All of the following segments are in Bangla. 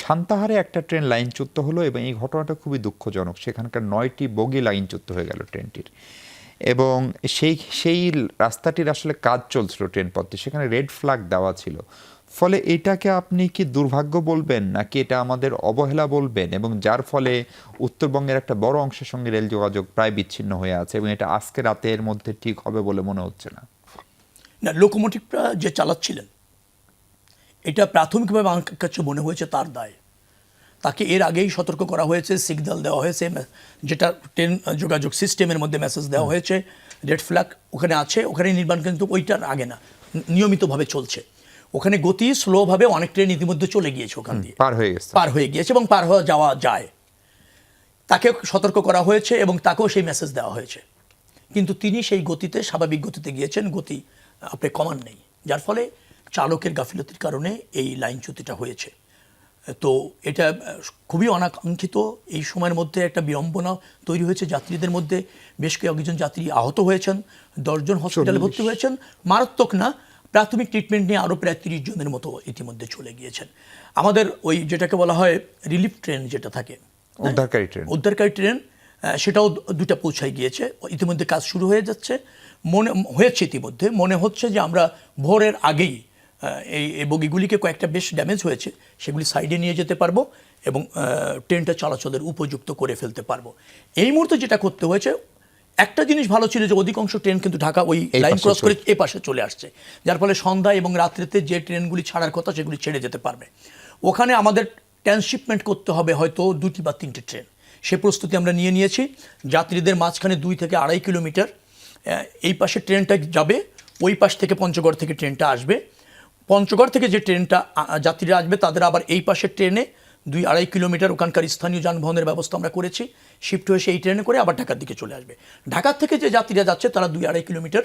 সান্তাহারে একটা ট্রেন লাইনচ্যুত হলো এবং এই ঘটনাটা খুবই দুঃখজনক। সেখানকার 9টি বগি লাইনচ্যুত হয়ে গেল ট্রেনটির, এবং সেই রাস্তাটির আসলে কাজ চলছিল ট্রেন পথে, সেখানে রেড ফ্ল্যাগ দেওয়া ছিল। ফলে এটাকে আপনি কি দুর্ভাগ্য বলবেন নাকি এটা আমাদের অবহেলা বলবেন, এবং যার ফলে উত্তরবঙ্গের একটা বড় অংশের সঙ্গে রেল যোগাযোগ প্রায় বিচ্ছিন্ন হয়ে আছে, এবং এটা আজকে রাতের মধ্যে ঠিক হবে বলে মনে হচ্ছে না? না, লোকোমোটিভটা যে চালাচ্ছিলেন এটা প্রাথমিকভাবে আমার কাছে মনে হয়েছে তার দায়। তাকে এর আগেই সতর্ক করা হয়েছে, সিগন্যাল দেওয়া হয়েছে, যেটা ট্রেন যোগাযোগ সিস্টেমের মধ্যে মেসেজ দেওয়া হয়েছে, রেড ফ্ল্যাগ ওখানে আছে, ওখানে নির্মাণ কিন্তু ওইটার আগে না, নিয়মিতভাবে চলছে। ওখানে গতি স্লোভাবে অনেক ট্রেন ইতিমধ্যে চলে গিয়েছে, ওখান দিয়ে পার হয়ে গিয়েছে এবং পার হওয়া যাওয়া যায়। তাকে সতর্ক করা হয়েছে এবং তাকেও সেই মেসেজ দেওয়া হয়েছে, কিন্তু তিনি সেই গতিতে স্বাভাবিক গতিতে গিয়েছেন, গতি আপনি কমান নেই, যার ফলে চালকের গাফিলতির কারণে এই লাইনচ্যুতিটা হয়েছে। তো এটা খুবই অনাকাঙ্ক্ষিত। এই সময়ের মধ্যে একটা বিড়ম্বনা তৈরি হয়েছে যাত্রীদের মধ্যে। বেশ কয়েকজন যাত্রী আহত হয়েছেন, 10 জন হসপিটালে ভর্তি হয়েছেন, মারাত্মক না, প্রাথমিক ট্রিটমেন্ট নিয়ে আরও প্রায় 30 জনের মতো ইতিমধ্যে চলে গিয়েছেন। আমাদের ওই যেটাকে বলা হয় রিলিফ ট্রেন যেটা থাকে, উদ্ধারকারী ট্রেন, সেটাও 2টা পৌঁছায় গিয়েছে, ইতিমধ্যে কাজ শুরু হয়ে যাচ্ছে। ইতিমধ্যে মনে হচ্ছে যে আমরা ভোরের আগেই এই বগিগুলিকে, কয়েকটা বেশ ড্যামেজ হয়েছে, সেগুলি সাইডে নিয়ে যেতে পারবো এবং ট্রেনটা চলাচলের উপযুক্ত করে ফেলতে পারবো। এই মুহূর্তে যেটা করতে হয়েছে, একটা জিনিস ভালো ছিল যে অধিকাংশ ট্রেন কিন্তু ঢাকা ওই লাইন ক্রস করে এ পাশে চলে আসছে, যার ফলে সন্ধ্যা এবং রাত্রিতে যে ট্রেনগুলি ছাড়ার কথা সেগুলি ছেড়ে যেতে পারবে। ওখানে আমাদের ট্রান্সশিপমেন্ট করতে হবে হয়তো 2টি বা 3টি ট্রেন, সে প্রস্তুতি আমরা নিয়ে নিয়েছি। যাত্রীদের মাঝখানে 2 থেকে 2.5 কিলোমিটার এই পাশে ট্রেনটা যাবে, ওই পাশ থেকে পঞ্চগড় থেকে ট্রেনটা আসবে। পঞ্চগড় থেকে যে ট্রেনটা যাত্রীরা আসবে তাদের আবার এই পাশের ট্রেনে 2-2.5 কিলোমিটার ওখানকার স্থানীয় যানবাহনের ব্যবস্থা আমরা করেছি, শিফট হয়ে সেই ট্রেনে করে আবার ঢাকার দিকে চলে আসবে। ঢাকার থেকে যে যাত্রীরা যাচ্ছে তারা 2-2.5 কিলোমিটার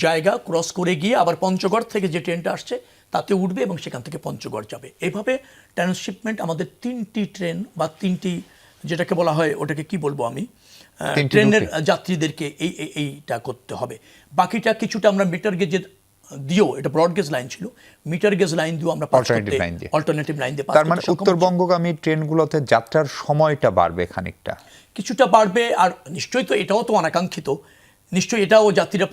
জায়গা ক্রস করে গিয়ে আবার পঞ্চগড় থেকে যে ট্রেনটা আসছে তাতে উঠবে এবং সেখান থেকে পঞ্চগড় যাবে। এইভাবে ট্রান্সশিপমেন্ট আমাদের 3টি ট্রেন বা 3টি, যেটাকে বলা হয় ওটাকে কি বলবো আমি, ট্রেনের যাত্রীদেরকে এইটা করতে হবে। বাকিটা কিছুটা আমরা মিটার গেজে দিও, এটা ব্রডগেজ লাইন ছিল, মিটার গেজ লাইন দিও আমরা অল্টারনেটিভ লাইন দিয়ে। তার মানে উত্তরবঙ্গগামী ট্রেনগুলোতে যাত্রার সময়টা বাড়বে খানিকটা, কিছুটা বাড়বে। আর নিশ্চয়ই তো এটাও তো অনাকাঙ্ক্ষিত, নিশ্চয়ই এটাও যাত্রীরা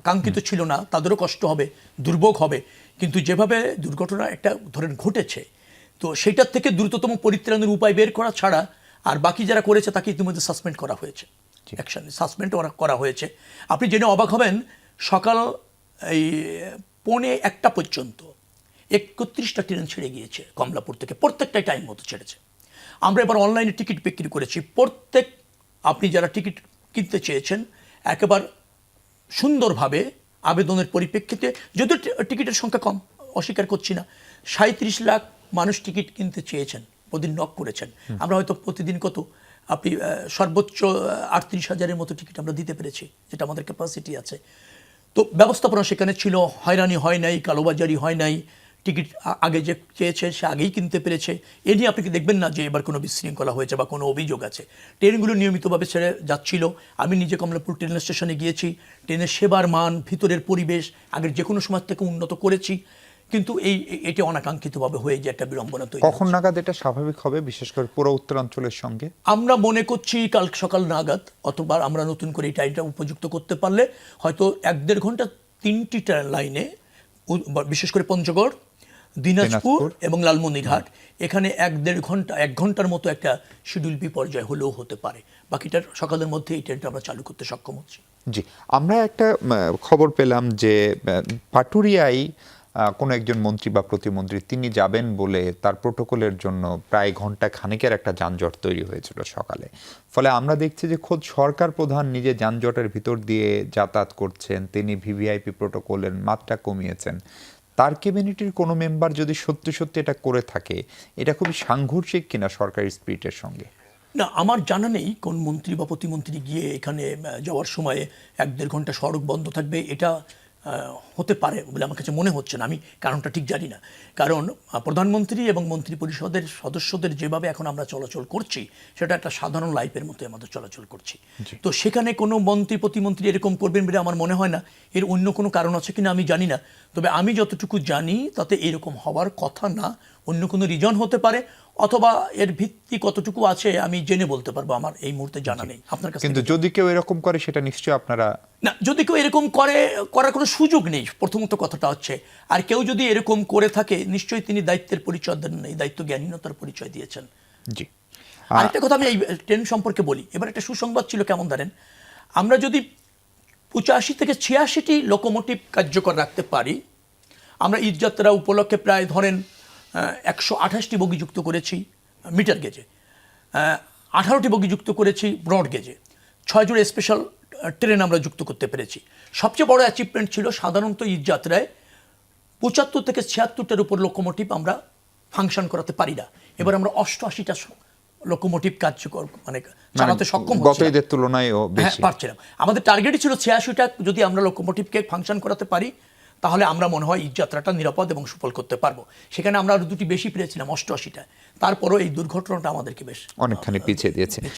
কাঙ্ক্ষিত ছিল না, তাদেরও কষ্ট হবে, দুর্ভোগ হবে। কিন্তু যেভাবে দুর্ঘটনা একটা ধরেন ঘটেছে, তো সেটার থেকে দ্রুততম পরিত্রাণের উপায় বের করা ছাড়া আর বাকি যারা করেছে তাকে ইতিমধ্যে সাসপেন্ড করা হয়েছে, অ্যাকশন সাসপেন্ড করা হয়েছে। আপনি জেনে অবাক হবেন, সকাল এই 1:45 পর্যন্ত 31টা ট্রেন ছেড়ে গিয়েছে কমলাপুর থেকে, প্রত্যেকটাই টাইম মতো ছেড়েছে। আমরা এবার অনলাইনে টিকিট বিক্রি করেছি, আপনি যারা টিকিট কিনতে চেয়েছেন একেবারে সুন্দরভাবে আবেদনের পরিপ্রেক্ষিতে, যদিও টিকিটের সংখ্যা কম, অস্বীকার করছি না, 37 লাখ মানুষ টিকিট কিনতে চেয়েছেন, প্রতিদিন নক করেছেন। আমরা হয়তো প্রতিদিন আপনি সর্বোচ্চ 38,000-এর মতো টিকিট আমরা দিতে পেরেছি, যেটা আমাদের ক্যাপাসিটি আছে। তো ব্যবস্থাপনা সেখানে ছিল, হয়রানি হয় নাই, কালোবাজারি হয় নাই, টিকিট আগে যে চেয়েছে সে আগেই কিনতে পেরেছে। এ নিয়ে আপনি কি দেখবেন না যে এবার কোনো বিশৃঙ্খলা হয়েছে বা কোনো অভিযোগ আছে। ট্রেনগুলো নিয়মিতভাবে ছেড়ে যাচ্ছিল। আমি নিজে কমলাপুর ট্রেন স্টেশনে গিয়েছি, ট্রেনের সেবার মান, ভিতরের পরিবেশ আগের যে কোনো সময় থেকে উন্নত করেছি, কিন্তু এটি অনাকাঙ্ক্ষিতভাবে হয়ে যে একটা বিড়ম্বনা তৈরি। কখন নাগাদ এটা স্বাভাবিক হবে, বিশেষ করে পুরো উত্তরাঞ্চলের সঙ্গে? আমরা মনে করছি কাল সকাল নাগাদ, অথবা আমরা নতুন করে এই টাইমটা উপযুক্ত করতে পারলে হয়তো 1-1.5 ঘন্টা 3টি লাইনে, বিশেষ করে পঞ্চগড়, দিনাজপুর এবং লালমনিরহাট, এখানে 1 ঘন্টার মতো একটা শিডিউল বিপর্যয় হলেও হতে পারে। বাকিটার সকালের মধ্যে এই ট্রেনটা আমরা চালু করতে সক্ষম হচ্ছি। জি, আমরা একটা খবর পেলাম যে পাটুরিয়ায় কোনো একজন মন্ত্রী বা প্রতিমন্ত্রী তিনি যাবেন বলে তার প্রোটোকলের জন্য প্রায় ঘন্টা খানেকের একটা যানজট তৈরি হয়েছিল সকালে। ফলে আমরা দেখছি যে খোদ সরকার প্রধান নিজে যানজটের ভিতর দিয়ে যাতায়াত করছেন, তিনি ভিভিআইপি প্রোটোকলের মাত্রা কমিয়েছেন। তার ক্যাবিনেটের কোনো মেম্বার যদি সত্যি সত্যি এটা করে থাকে, এটা খুবই সাংঘর্ষিক কিনা সরকারি স্পিরিটের সঙ্গে? না, আমার জানা নেই কোন মন্ত্রী বা প্রতিমন্ত্রী গিয়ে এখানে যাওয়ার সময় 1-1.5 ঘন্টা সড়ক বন্ধ থাকবে, এটা হতে পারে বলে আমার কাছে মনে হচ্ছে না। আমি কারণটা ঠিক জানি না, কারণ প্রধানমন্ত্রী এবং মন্ত্রী পরিষদের সদস্যদের যেভাবে এখন আমরা চলাচল করছি, সেটা একটা সাধারণ লাইফের মতো আমাদের চলাচল করছি। তো সেখানে কোনো মন্ত্রী প্রতিমন্ত্রী এরকম করবেন বলে আমার মনে হয় না। এর অন্য কোনো কারণ আছে কিনা আমি জানি না, তবে আমি যতটুকু জানি তাতে এরকম হওয়ার কথা না, অন্য কোনো রিজন হতে পারে, অথবা এর ভিত্তি কতটুকু আছে আমি জেনে বলতে পারবো, আমার এই মুহূর্তে জানা নেই। আপনার কাছে কিন্তু যদি কেউ এরকম করে সেটা নিশ্চয়ই আপনারা না, যদি কেউ এরকম করার কোনো সুযোগ নেই, প্রথমত কথাটা হচ্ছে। আর কেউ যদি এরকম করে থাকে নিশ্চয়ই তিনি দায়িত্বের পরিচয় দেন নাই, দায়িত্ব জ্ঞানহীনতার পরিচয় দিয়েছেন। জি আরেকটা কথা আমি এই ট্রেন সম্পর্কে বলি। এবার একটা সুসংবাদ ছিল, কেমন ধরেন, আমরা যদি 85 থেকে 86টি লোকোমোটিভ কার্যকর রাখতে পারি, আমরা ঈদযাত্রা উপলক্ষে প্রায় ধরেন 128টি বগি যুক্ত করেছি মিটার গেজে, 18টি বগি যুক্ত করেছি ব্রড গেজে, 6 জোড়া স্পেশাল ট্রেন আমরা যুক্ত করতে পেরেছি। সবচেয়ে বড় অ্যাচিভমেন্ট ছিল সাধারণত ঈদযাত্রায় 75 থেকে 76টার উপর লোকোমোটিভ আমরা ফাংশন করাতে পারি না। এবার আমরা 88টা লোকোমোটিভ কার্যকর মানে চালাতে সক্ষম গত ঈদের তুলনায়ও বেশি পারছিলাম। আমাদের টার্গেটই ছিল 86টা যদি আমরা লোকোমোটিভকে ফাংশন করাতে পারি, তাহলে আমরা মনে হয় ঈদযাত্রাটা নিরাপদ এবং সুফল করতে পারবো। সেখানে আমরা আরো দুটি বেশি পেরেছিলাম, 88টা। তারপরও এই দুর্ঘটনাটা আমাদেরকে বেশ অনেকখানি পিছিয়ে দিয়েছে।